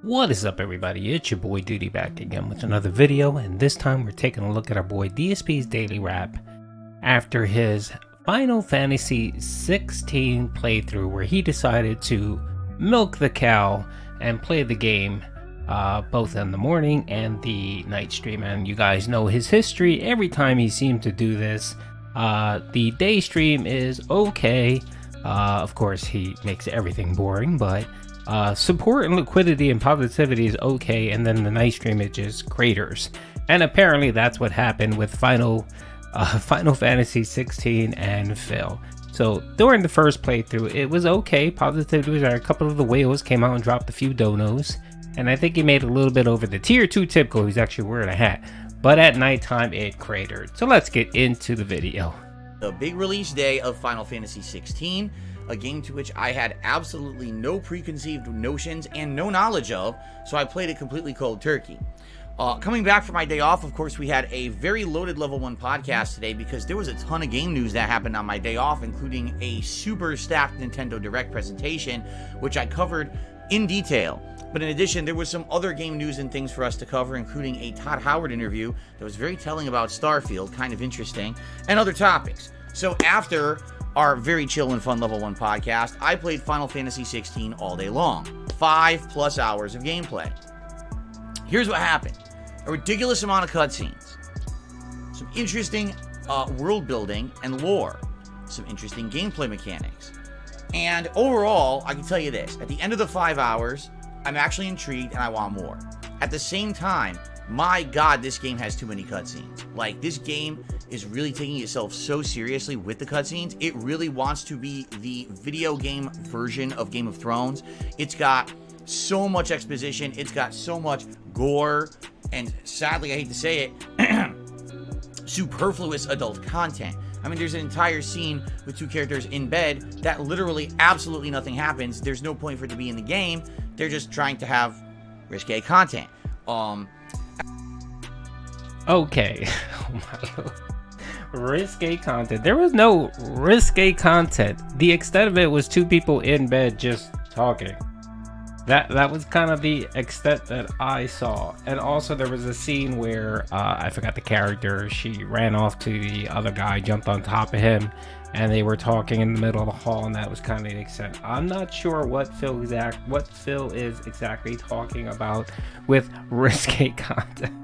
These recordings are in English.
What is up, everybody? It's your boy Doody back again with another video, and this time we're taking a look at our boy DSP's daily wrap after his Final Fantasy 16 playthrough, where he decided to milk the cow and play the game both in the morning and the night stream. And you guys know his history. Every time he seemed to do this, the day stream is okay. Of course, he makes everything boring, but support and liquidity and positivity is okay, and then the night stream it just craters. And apparently that's what happened with Final Fantasy 16 and Phil. So during the first playthrough, it was okay. Positivity was there. A couple of the whales came out and dropped a few donos, and I think he made a little bit over the tier 2 typical. He's actually wearing a hat, but at nighttime it cratered. So let's get into the video. The big release day of Final Fantasy 16, a game to which I had absolutely no preconceived notions and no knowledge of, so I played it completely cold turkey. Coming back from my day off, of course, we had a very loaded level 1 podcast today because there was a ton of game news that happened on my day off, including a super stacked Nintendo Direct presentation, which I covered in detail. But in addition, there was some other game news and things for us to cover, including a Todd Howard interview that was very telling about Starfield, kind of interesting, and other topics. So after our very chill and fun level 1 podcast, I played Final Fantasy 16 all day long. 5+ hours of gameplay. Here's what happened. A ridiculous amount of cutscenes. Some interesting world building and lore. Some interesting gameplay mechanics. And overall, I can tell you this. At the end of the 5 hours, I'm actually intrigued and I want more. At the same time, my god, this game has too many cutscenes. Like, this game is really taking itself so seriously with the cutscenes. It really wants to be the video game version of Game of Thrones. It's got so much exposition. It's got so much gore. And sadly, I hate to say it, superfluous adult content. I mean, there's an entire scene with 2 characters in bed that literally absolutely nothing happens. There's no point for it to be in the game. They're just trying to have risque content. Okay. Oh my God. Risque content. There was no risque content. The extent of it was 2 people in bed just talking. That was kind of the extent that I saw. And also there was a scene where I forgot the character. She ran off to the other guy, jumped on top of him, and they were talking in the middle of the hall, and that was kind of the extent. I'm not sure what Phil is exactly talking about with risque content.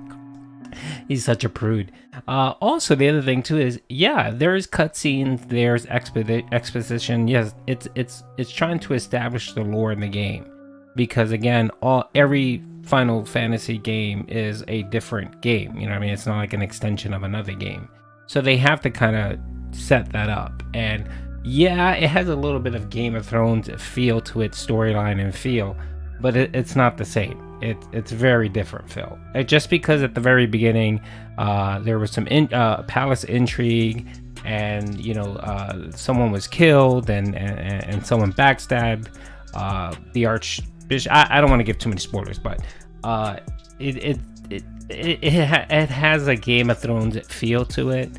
He's such a prude. Also, the other thing too is, yeah, there's cutscenes, there's exposition. Yes, it's trying to establish the lore in the game, because again, every Final Fantasy game is a different game. You know what I mean? It's not like an extension of another game, so they have to kind of set that up. And yeah, it has a little bit of Game of Thrones feel to its storyline and feel, but it's not the same. It's very different, Phil. Just because at the very beginning there was some palace intrigue, and you know, someone was killed, and someone backstabbed the archbishop. I don't want to give too many spoilers, but it has a Game of Thrones feel to it,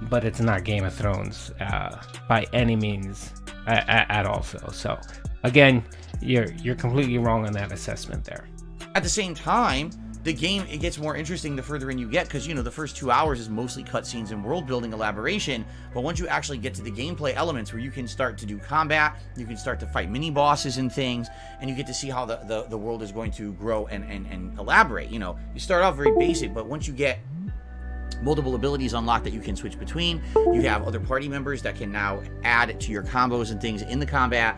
but it's not Game of Thrones by any means at all, Phil. So again, you're completely wrong on that assessment there. At the same time, the game, it gets more interesting the further in you get, because, you know, the first 2 hours is mostly cutscenes and world building elaboration, but once you actually get to the gameplay elements where you can start to do combat, you can start to fight mini bosses and things, and you get to see how the world is going to grow and elaborate. You know, you start off very basic, but once you get multiple abilities unlocked that you can switch between, you have other party members that can now add to your combos and things in the combat.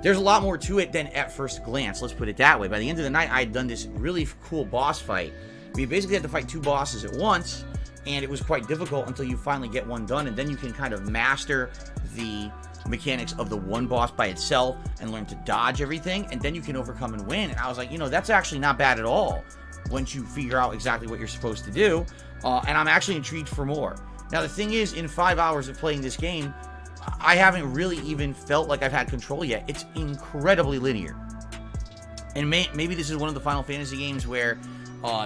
There's a lot more to it than at first glance, let's put it that way. By the end of the night, I had done this really cool boss fight. We basically had to fight 2 bosses at once, and it was quite difficult until you finally get one done, and then you can kind of master the mechanics of the one boss by itself and learn to dodge everything, and then you can overcome and win. And I was like, you know, that's actually not bad at all once you figure out exactly what you're supposed to do, and I'm actually intrigued for more. Now, the thing is, in 5 hours of playing this game, I haven't really even felt like I've had control yet. It's incredibly linear. And maybe this is one of the Final Fantasy games where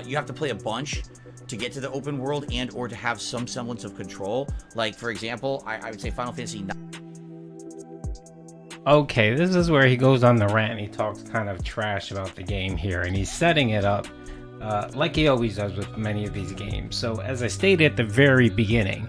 you have to play a bunch to get to the open world and or to have some semblance of control. Like, for example, I would say Final Fantasy 9 Okay, this is where he goes on the rant and he talks kind of trash about the game here, and he's setting it up like he always does with many of these games. So as I stated at the very beginning,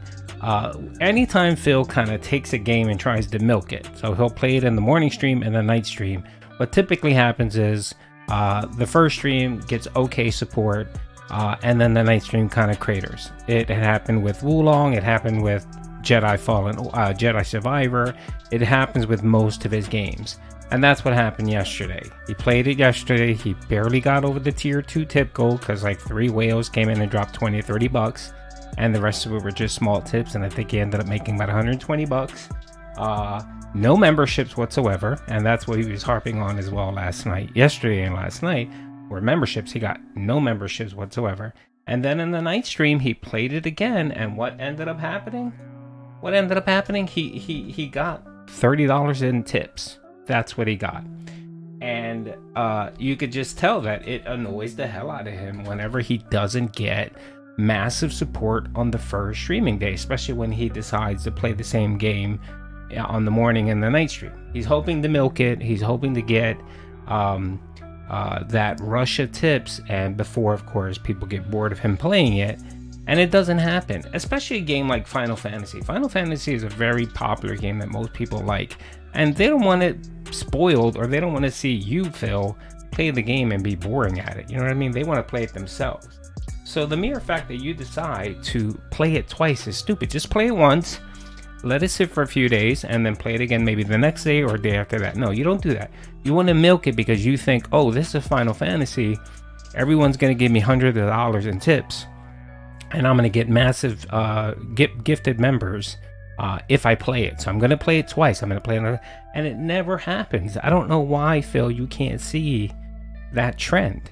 anytime Phil kind of takes a game and tries to milk it, so he'll play it in the morning stream and the night stream. What typically happens is the first stream gets okay support, and then the night stream kind of craters. It happened with Wulong, it happened with Jedi Survivor. It happens with most of his games, and that's what happened yesterday. He played it yesterday. He barely got over the tier 2 tip goal because like 3 whales came in and dropped 20 or 30 bucks, and the rest of it were just small tips, and I think he ended up making about 120 bucks. No memberships whatsoever, and that's what he was harping on as well yesterday and last night were memberships. He got no memberships whatsoever. And then in the night stream he played it again, and what ended up happening? He got $30 in tips. That's what he got. And you could just tell that it annoys the hell out of him whenever he doesn't get massive support on the first streaming day, especially when he decides to play the same game on the morning and the night stream. He's hoping to milk it. He's hoping to get that rush of tips, and before, of course, people get bored of him playing it. And it doesn't happen, especially a game like Final Fantasy. Final Fantasy is a very popular game that most people like, and they don't want it spoiled, or they don't want to see you, Phil, play the game and be boring at it. You know what I mean? They want to play it themselves. So the mere fact that you decide to play it twice is stupid. Just play it once, let it sit for a few days, and then play it again maybe the next day or day after that. No, you don't do that. You want to milk it because you think, oh, this is Final Fantasy. Everyone's going to give me hundreds of dollars in tips, and I'm going to get massive gifted members if I play it. So I'm going to play it twice. I'm going to play another, and it never happens. I don't know why, Phil, you can't see that trend.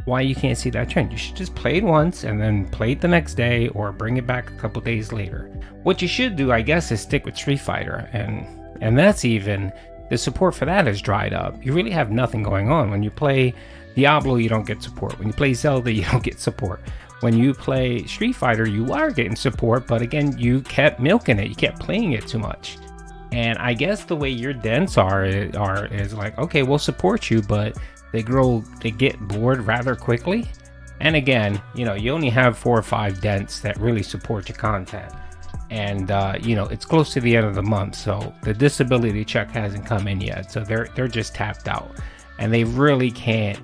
Why you can't see that trend? You should just play it once and then play it the next day, or bring it back a couple days later. What you should do, I guess, is stick with Street Fighter, and that's even, the support for that has dried up. You really have nothing going on. When you play Diablo, you don't get support. When you play Zelda, you don't get support. When you play Street Fighter, you are getting support, but again, you kept milking it. You kept playing it too much. And I guess the way your dents are is like, okay, we'll support you, but they get bored rather quickly. And again, you know, you only have 4 or 5 dents that really support your content. And you know, it's close to the end of the month, so the disability check hasn't come in yet. So they're just tapped out, and they really can't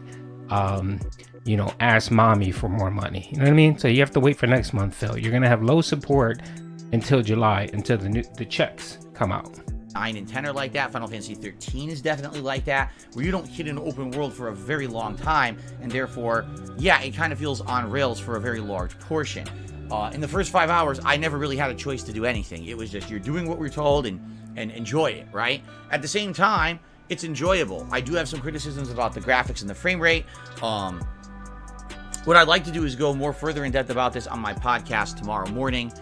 you know, ask mommy for more money. You know what I mean? So you have to wait for next month, Phil. You're gonna have low support until July, until the checks come out. 9 and 10 are like that. Final Fantasy 13 is definitely like that, where you don't hit an open world for a very long time, and therefore, yeah, it kind of feels on rails for a very large portion. In the first 5 hours, I never really had a choice to do anything. It was just, you're doing what we're told and enjoy it, right? At the same time, it's enjoyable. I do have some criticisms about the graphics and the frame rate. What I'd like to do is go more further in depth about this on my podcast tomorrow morning,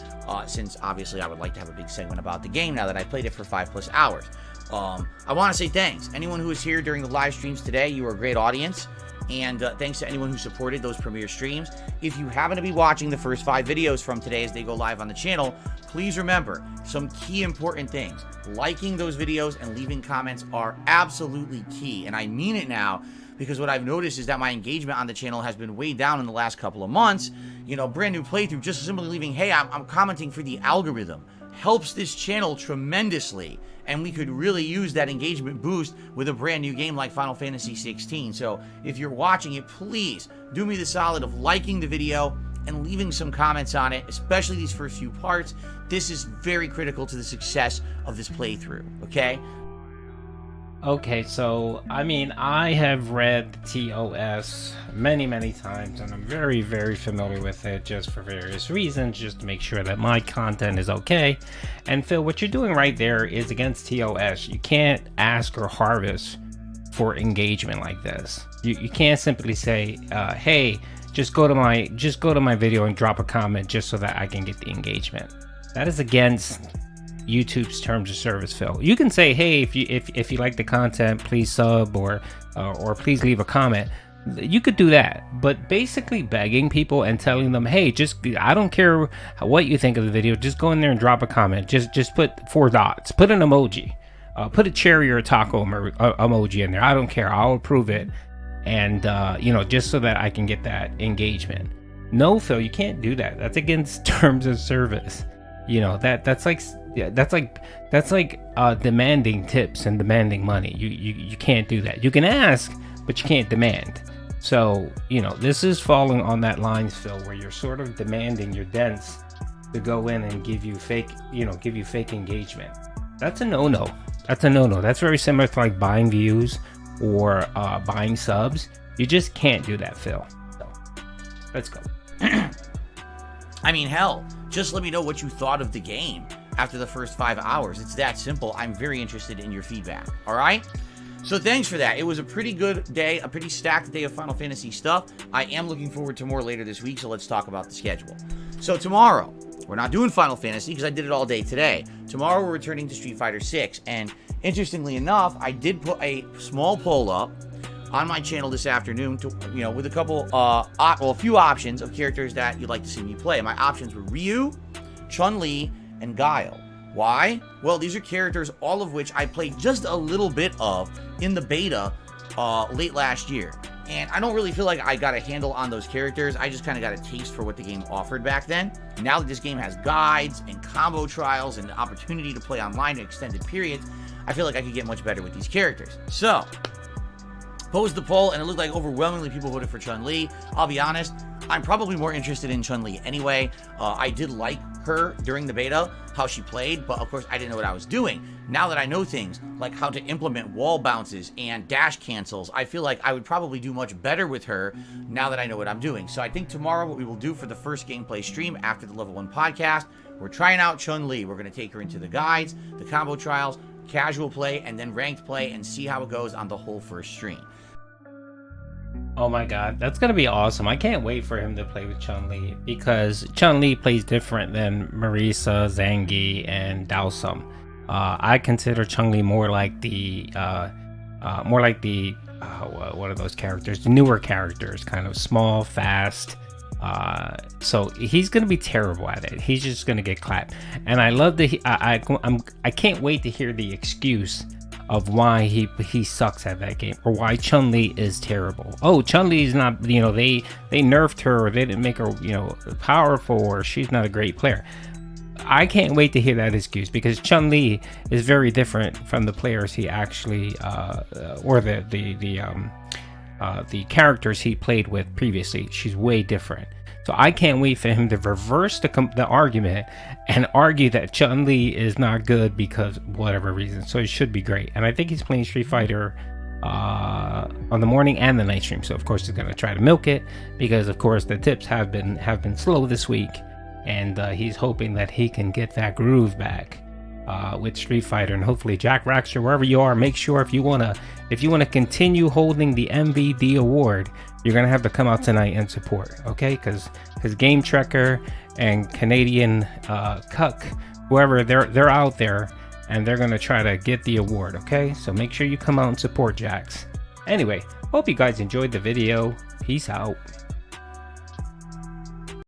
since obviously I would like to have a big segment about the game now that I played it for 5+ hours. I want to say thanks. Anyone who was here during the live streams today, you were a great audience. And thanks to anyone who supported those premiere streams. If you happen to be watching the first 5 videos from today as they go live on the channel, please remember some key important things. Liking those videos and leaving comments are absolutely key. And I mean it now, because what I've noticed is that my engagement on the channel has been way down in the last couple of months. You know, brand new playthrough, just simply leaving, hey, I'm commenting for the algorithm, helps this channel tremendously. And we could really use that engagement boost with a brand new game like Final Fantasy 16. So if you're watching it, please do me the solid of liking the video and leaving some comments on it, especially these first few parts. This is very critical to the success of this playthrough, okay? Okay, so, I mean, I have read TOS many, many times, and I'm very, very familiar with it just for various reasons, just to make sure that my content is okay. And Phil, what you're doing right there is against TOS. You can't ask or harvest for engagement like this. You can't simply say, hey, just go to my video and drop a comment just so that I can get the engagement. That is against YouTube's terms of service, Phil. You can say, hey, if you like the content, please sub or please leave a comment. You could do that, but basically begging people and telling them, hey, I don't care what you think of the video, just go in there and drop a comment. Just put 4 dots, put an emoji. Put a cherry or a taco emoji in there. I don't care. I'll approve it. And just so that I can get that engagement. No, Phil, you can't do that. That's against terms of service. That's like demanding tips and demanding money. You can't do that. You can ask, but you can't demand. So this is falling on that line, Phil, where you're sort of demanding your dents to go in and give you fake engagement. That's a no-no. That's very similar to like buying views or buying subs. You just can't do that, Phil. So let's go. I mean, hell, just let me know what you thought of the game after the first 5 hours. It's that simple. I'm very interested in your feedback. All right? So thanks for that. It was a pretty good day, a pretty stacked day of Final Fantasy stuff. I am looking forward to more later this week, so let's talk about the schedule. So tomorrow, we're not doing Final Fantasy because I did it all day today. Tomorrow, we're returning to Street Fighter 6. And interestingly enough, I did put a small poll up on my channel this afternoon to, with a few options of characters that you'd like to see me play. My options were Ryu, Chun-Li, and Guile. Why? Well, these are characters, all of which I played just a little bit of in the beta late last year. And I don't really feel like I got a handle on those characters. I just kind of got a taste for what the game offered back then. Now that this game has guides and combo trials and the opportunity to play online in extended periods, I feel like I could get much better with these characters. So, posed the poll, and it looked like overwhelmingly people voted for Chun-Li. I'll be honest, I'm probably more interested in Chun-Li anyway. I did like her during the beta, how she played, but of course I didn't know what I was doing. Now that I know things like how to implement wall bounces and dash cancels, I feel like I would probably do much better with her now that I know what I'm doing. So I think tomorrow what we will do for the first gameplay stream after the Level 1 podcast, we're trying out Chun-Li. We're going to take her into the guides, the combo trials, casual play, and then ranked play and see how it goes on the whole first stream. Oh my god, that's gonna be awesome. I can't wait for him to play with Chun-Li because Chun-Li plays different than Marisa, Zangief, and Dhalsim. I consider Chun-Li more like the what are those characters? The newer characters, kind of small, fast. So he's gonna be terrible at it. He's just gonna get clapped. And I love the I can't wait to hear the excuse of why he sucks at that game, or why Chun-Li is terrible. Oh, Chun-Li is not, they nerfed her, or they didn't make her, powerful, or she's not a great player. I can't wait to hear that excuse, because Chun-Li is very different from the players he actually, or the characters he played with previously. She's way different. So I can't wait for him to reverse the argument and argue that Chun-Li is not good because of whatever reason. So it should be great. And I think he's playing Street Fighter on the morning and the night stream. So of course he's going to try to milk it, because of course the tips have been slow this week, and he's hoping that he can get that groove back with Street Fighter. And hopefully, Jack Raxter, wherever you are, make sure if you wanna continue holding the MVD award, you're gonna have to come out tonight and support, okay? Because Game Trekker and Canadian Cuck, whoever, they're out there and they're gonna try to get the award, okay? So make sure you come out and support Jax. Anyway, hope you guys enjoyed the video. Peace out.